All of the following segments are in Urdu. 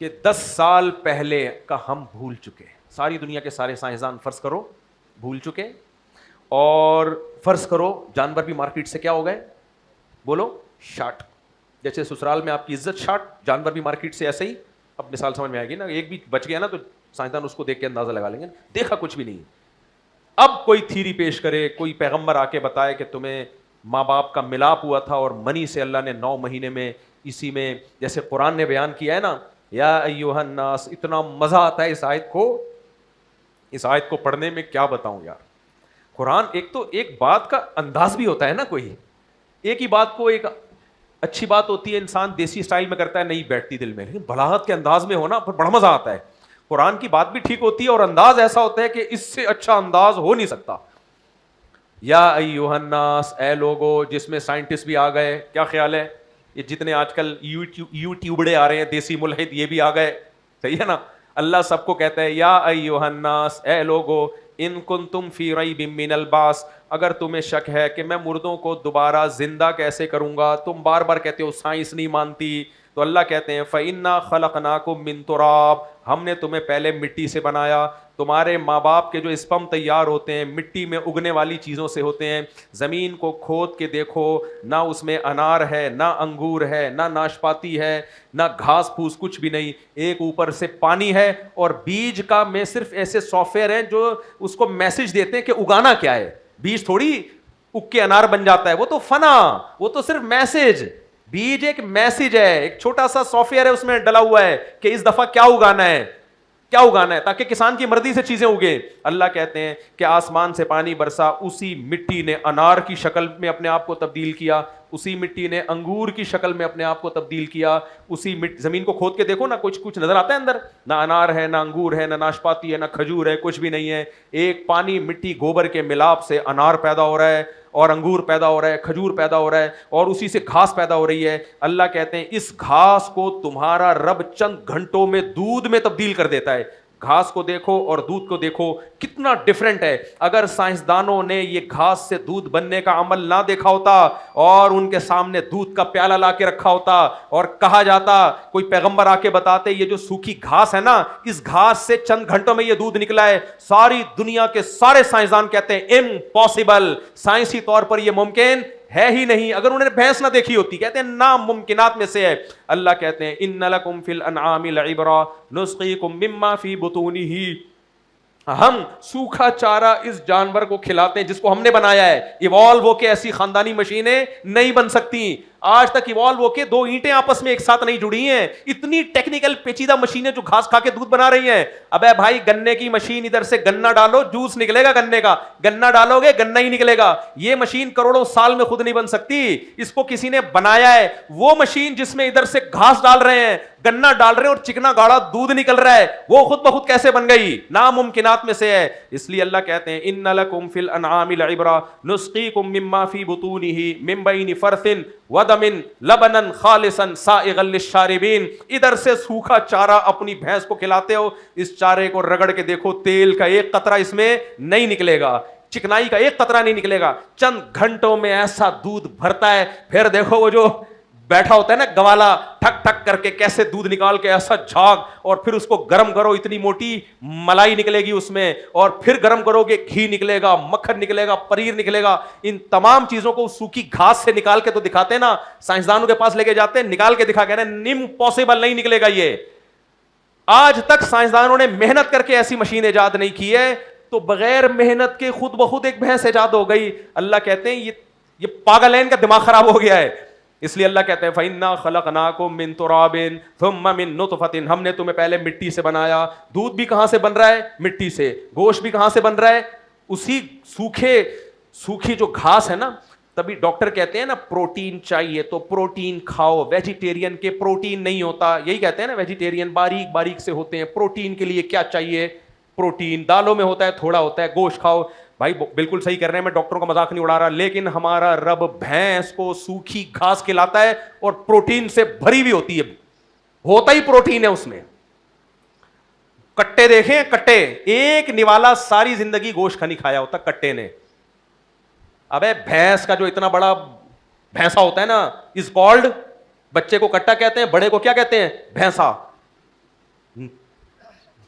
کہ 10 سال پہلے کا ہم بھول چکے. ساری دنیا کے سارے سائنسدان فرض کرو بھول چکے, اور فرض کرو جانور بھی مارکیٹ سے کیا ہو گئے, بولو شارٹ. جیسے سسرال میں آپ کی عزت شارٹ, جانور بھی مارکیٹ سے ایسے ہی. اب مثال سمجھ میں آئے گی نا, ایک بھی بچ گیا نا تو سائنسدان اس کو دیکھ کے اندازہ لگا لیں گے دیکھا کچھ بھی نہیں. اب کوئی تھیری پیش کرے, کوئی پیغمبر آ کے بتائے کہ تمہیں ماں باپ کا ملاپ ہوا تھا اور منی سے اللہ نے 9 مہینے میں, اسی میں جیسے قرآن نے بیان کیا ہے نا, یا ایھا الناس, اتنا مزہ آتا ہے اس آیت کو پڑھنے میں, کیا بتاؤں یار. قرآن ایک تو ایک بات کا انداز بھی ہوتا ہے نا, کوئی ایک ہی بات کو, ایک اچھی بات ہوتی ہے انسان دیسی اسٹائل میں کرتا ہے, نہیں بیٹھتی دل میں, لیکن بلاغت کے انداز میں ہونا پھر بڑا مزہ آتا ہے. قرآن کی بات بھی ٹھیک ہوتی ہے اور انداز ایسا ہوتا ہے کہ اس سے اچھا انداز ہو نہیں سکتا. یا ایھا الناس, اے لوگو, جس میں سائنٹسٹ بھی آ گئے. کیا خیال ہے یہ جتنے آج کل یوٹیوبڑے آ رہے ہیں دیسی ملحد, یہ بھی آ گئے, صحیح ہے نا. اللہ سب کو کہتا ہے یا ایھا الناس, اے لوگو, ان کنتم فی ریب من البعث, اگر تمہیں شک ہے کہ میں مردوں کو دوبارہ زندہ کیسے کروں گا. تم بار بار کہتے ہو سائنس نہیں مانتی, تو اللہ کہتے ہیں فإنا خلقناکم من تراب, ہم نے تمہیں پہلے مٹی سے بنایا. تمہارے ماں باپ کے جو اسپم تیار ہوتے ہیں مٹی میں اگنے والی چیزوں سے ہوتے ہیں. زمین کو کھود کے دیکھو, نہ اس میں انار ہے, نہ انگور ہے, نہ ناشپاتی ہے, نہ گھاس پھوس, کچھ بھی نہیں. ایک اوپر سے پانی ہے, اور بیج کا میں صرف ایسے سافٹ ویئر ہیں جو اس کو میسج دیتے ہیں کہ اگانا کیا ہے. بیج تھوڑی اگ کے انار بن جاتا ہے, وہ تو فنا, وہ تو صرف میسج. بیج ایک میسج ہے, ایک چھوٹا سا سافٹ ویئر ہے اس میں ڈلا ہوا ہے کہ اس دفعہ کیا اگانا ہے, کیا اگانا ہے, تاکہ کسان کی مرضی سے چیزیں اگیں. اللہ کہتے ہیں کہ آسمان سے پانی برسا, اسی مٹی نے انار کی شکل میں اپنے آپ کو تبدیل کیا, اسی مٹی نے انگور کی شکل میں اپنے آپ کو تبدیل کیا. اسی زمین کو کھود کے دیکھو نا, کچھ نظر آتا ہے اندر, نہ انار ہے, نہ انگور ہے, نہ ناشپاتی ہے, نہ کھجور ہے, کچھ بھی نہیں ہے. ایک پانی مٹی گوبر کے ملاپ سے انار پیدا ہو رہا ہے, اور انگور پیدا ہو رہا ہے, کھجور پیدا ہو رہا ہے, اور اسی سے گھاس پیدا ہو رہی ہے. اللہ کہتے ہیں اس گھاس کو تمہارا رب چند گھنٹوں میں دودھ میں تبدیل کر دیتا ہے. گھاس کو دیکھو اور دودھ کو دیکھو کتنا ڈفرنٹ ہے. اگر سائنسدانوں نے یہ گھاس سے دودھ بننے کا عمل نہ دیکھا ہوتا, اور ان کے سامنے دودھ کا پیالہ لا کے رکھا ہوتا, اور کہا جاتا, کوئی پیغمبر آ کے بتاتے یہ جو سوکھی گھاس ہے نا, اس گھاس سے چند گھنٹوں میں یہ دودھ نکلا ہے, ساری دنیا کے سارے سائنسدان کہتے ہیں امپاسبل, سائنسی طور پر یہ ممکن ہے ہی نہیں. اگر انہوں نے بھینس نہ دیکھی ہوتی, کہتے ہیں ناممکنات میں سے ہے. اللہ کہتے ہیں ان لکم فی الانعام لعبرہ نسقیکم مما فی بطونہ, ہم سوکھا چارہ اس جانور کو کھلاتے ہیں جس کو ہم نے بنایا ہے. ایوالو ہو کے ایسی خاندانی مشینیں نہیں بن سکتی. آج تک ایوالو ہو کے 2 اینٹیں آپس میں ایک ساتھ نہیں جڑی ہیں. اتنی ٹیکنیکل پیچیدہ مشینیں جو گھاس کھا کے دودھ بنا رہی ہیں. ابے بھائی گنے کی مشین, ادھر سے گنا ڈالو جوس نکلے گا گنے کا, گنا ڈالو گے گنا ہی نکلے گا. یہ مشین کروڑوں سال میں خود نہیں بن سکتی, اس کو کسی نے بنایا ہے. وہ مشین جس میں ادھر سے گھاس ڈال رہے ہیں, گنا ڈال رہے ہیں, اور چکنا گاڑا دودھ نکل رہا ہے, وہ خود بخود کیسے بن گئی؟ ناممکنات میں سے ہے. اس لیے اللہ کہتے ہیں ان لکم فی الانعام لعبرہ نسقیکم مما فی بطونہ من بین فرث ودم لبنا خالصا سائغا للشاربین. ادھر سے سوکھا چارہ اپنی بھینس کو کھلاتے ہو, اس چارے کو رگڑ کے دیکھو, تیل کا ایک قطرہ اس میں نہیں نکلے گا, چکنائی کا ایک قطرہ نہیں نکلے گا. چند گھنٹوں میں ایسا دودھ بھرتا ہے. پھر دیکھو وہ جو بیٹھا ہوتا ہے نا گوالا, ٹھک ٹھک کر کے کیسے دودھ نکال کے ایسا جھاگ, اور پھر اس کو گرم کرو, اتنی موٹی ملائی نکلے گی اس میں, اور پھر گرم کرو گے گھی نکلے گا, مکھن نکلے گا, پنیر نکلے گا. ان تمام چیزوں کو سوکھی گھاس سے نکال کے تو دکھاتے نا, سائنسدانوں کے پاس لے کے جاتے ہیں, نکال کے دکھا کے نا امپاسبل, نہیں نکلے گا یہ. آج تک سائنسدانوں نے محنت کر کے ایسی مشین ایجاد نہیں کی ہے, تو بغیر محنت کے خود بخود ایک بھینس ایجاد ہو گئی. اللہ کہتے ہیں یہ پاگل ہے, ان کا دماغ خراب ہو گیا ہے. اس لیے اللہ کہتے ہیں فَإِنَّا خَلَقْنَاكُم مِّن تُرَابٍ ثُمَّ مِن نُطْفَةٍ, ہم نے تمہیں پہلے مٹی سے بنایا. دودھ بھی کہاں سے بن رہا ہے؟ مٹی سے. گوشت بھی کہاں سے بن رہا ہے؟ اسی سوکھی جو گھاس ہے نا. تبھی ڈاکٹر کہتے ہیں نا پروٹین چاہیے تو پروٹین کھاؤ. ویجیٹیرین کے پروٹین نہیں ہوتا, یہی کہتے ہیں نا, ویجیٹیرین باریک باریک سے ہوتے ہیں. پروٹین کے لیے کیا چاہیے؟ پروٹین. دالوں میں ہوتا ہے, تھوڑا ہوتا ہے. گوشت کھاؤ. بھائی بالکل صحیح کر رہے ہیں, میں ڈاکٹروں کا مذاق نہیں اڑا رہا, لیکن ہمارا رب بھینس کو سوکھی گھاس کھلاتا ہے اور پروٹین سے بھری ہوئی ہوتی ہے, ہوتا ہی پروٹین ہے اس میں. کٹے دیکھیں, کٹے, ایک نوالا ساری زندگی گوشت نہیں کھایا ہوتا کٹے نے. ابے بھینس کا جو اتنا بڑا بھینسا ہوتا ہے نا, از کالڈ, بچے کو کٹا کہتے ہیں, بڑے کو کیا کہتے ہیں؟ بھینسا.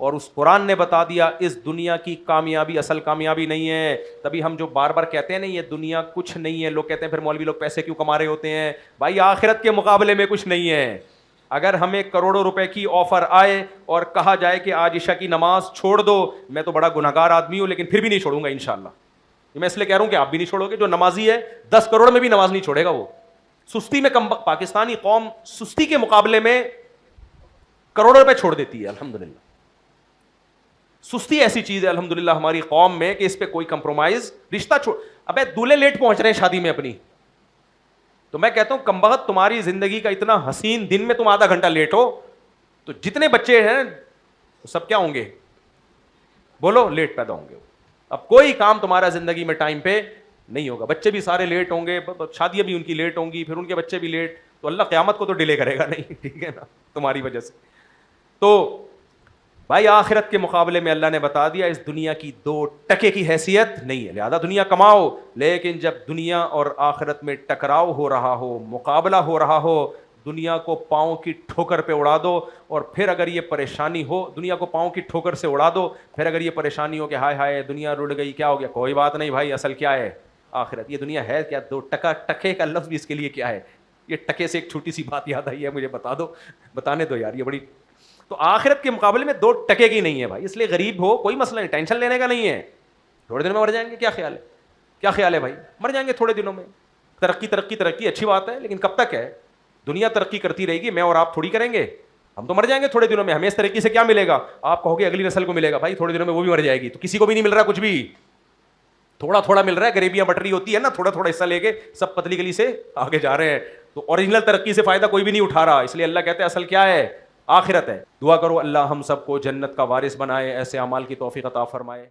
اور اس قرآن نے بتا دیا اس دنیا کی کامیابی اصل کامیابی نہیں ہے. تبھی ہم جو بار بار کہتے ہیں نا یہ دنیا کچھ نہیں ہے, لوگ کہتے ہیں پھر مولوی لوگ پیسے کیوں کما رہے ہوتے ہیں. بھائی آخرت کے مقابلے میں کچھ نہیں ہے. اگر ہمیں کروڑوں روپے کی آفر آئے اور کہا جائے کہ آج عشاء کی نماز چھوڑ دو, میں تو بڑا گنہگار آدمی ہوں لیکن پھر بھی نہیں چھوڑوں گا انشاءاللہ. میں اس لیے کہہ رہا ہوں کہ آپ بھی نہیں چھوڑو گے. جو نمازی ہے 10 کروڑ میں بھی نماز نہیں چھوڑے گا. وہ سستی میں پاکستانی قوم سستی کے مقابلے میں کروڑوں روپے چھوڑ دیتی ہے. الحمدللہ سستی ایسی چیز ہے الحمدللہ ہماری قوم میں کہ اس پہ کوئی کمپرومائز. رشتہ چھوڑ, ابے دولہے لیٹ پہنچ رہے ہیں شادی میں اپنی, تو میں کہتا ہوں کمبخت تمہاری زندگی کا اتنا حسین دن میں تم آدھا گھنٹہ لیٹ ہو تو جتنے بچے ہیں سب کیا ہوں گے, بولو لیٹ پیدا ہوں گے. اب کوئی کام تمہارا زندگی میں ٹائم پہ نہیں ہوگا. بچے بھی سارے لیٹ ہوں گے, شادیاں بھی ان کی لیٹ ہوں گی, پھر ان کے بچے بھی لیٹ, تو اللہ قیامت کو تو ڈیلے کرے گا نہیں, ٹھیک ہے نا, تمہاری وجہ سے. تو بھائی آخرت کے مقابلے میں اللہ نے بتا دیا اس دنیا کی 2 ٹکے کی حیثیت نہیں ہے. لہذا دنیا کماؤ, لیکن جب دنیا اور آخرت میں ٹکراؤ ہو رہا ہو, مقابلہ ہو رہا ہو, دنیا کو پاؤں کی ٹھوکر پہ اڑا دو. اور پھر اگر یہ پریشانی ہو, دنیا کو پاؤں کی ٹھوکر سے اڑا دو, پھر اگر یہ پریشانی ہو کہ ہائے ہائے دنیا رڑ گئی, کیا ہو گیا, کوئی بات نہیں بھائی, اصل کیا ہے آخرت. یہ دنیا ہے کیا, 2 ٹکا, ٹکے کا لفظ بھی اس کے لیے کیا ہے. یہ ٹکے سے ایک چھوٹی سی بات یاد آئی ہے مجھے, بتا دو, بتانے دو یار, یہ بڑی. تو آخرت کے مقابلے میں 2 ٹکے کی نہیں ہے بھائی. اس لیے غریب ہو کوئی مسئلہ نہیں, ٹینشن لینے کا نہیں ہے. تھوڑے دنوں میں مر جائیں گے, کیا خیال ہے, کیا خیال ہے بھائی, مر جائیں گے تھوڑے دنوں میں. ترقی ترقی ترقی اچھی بات ہے, لیکن کب تک ہے. دنیا ترقی کرتی رہے گی, میں اور آپ تھوڑی کریں گے. ہم تو مر جائیں گے تھوڑے دنوں میں. ہمیں اس ترقی سے کیا ملے گا, آپ کہو گے اگلی نسل کو ملے گا. بھائی تھوڑے دنوں میں وہ بھی مر جائے گی, تو کسی کو بھی نہیں مل رہا کچھ بھی, تھوڑا تھوڑا مل رہا ہے. غریبیاں بٹ رہی ہوتی ہے نا, تھوڑا تھوڑا حصہ لے کے سب پتلی گلی سے آگے جا رہے ہیں. تو اوریجنل ترقی سے فائدہ کوئی بھی نہیں اٹھا رہا. اس لیے اللہ کہتے ہیں اصل کیا ہے, آخرت ہے. دعا کرو اللہ ہم سب کو جنت کا وارث بنائے, ایسے اعمال کی توفیق عطا فرمائے.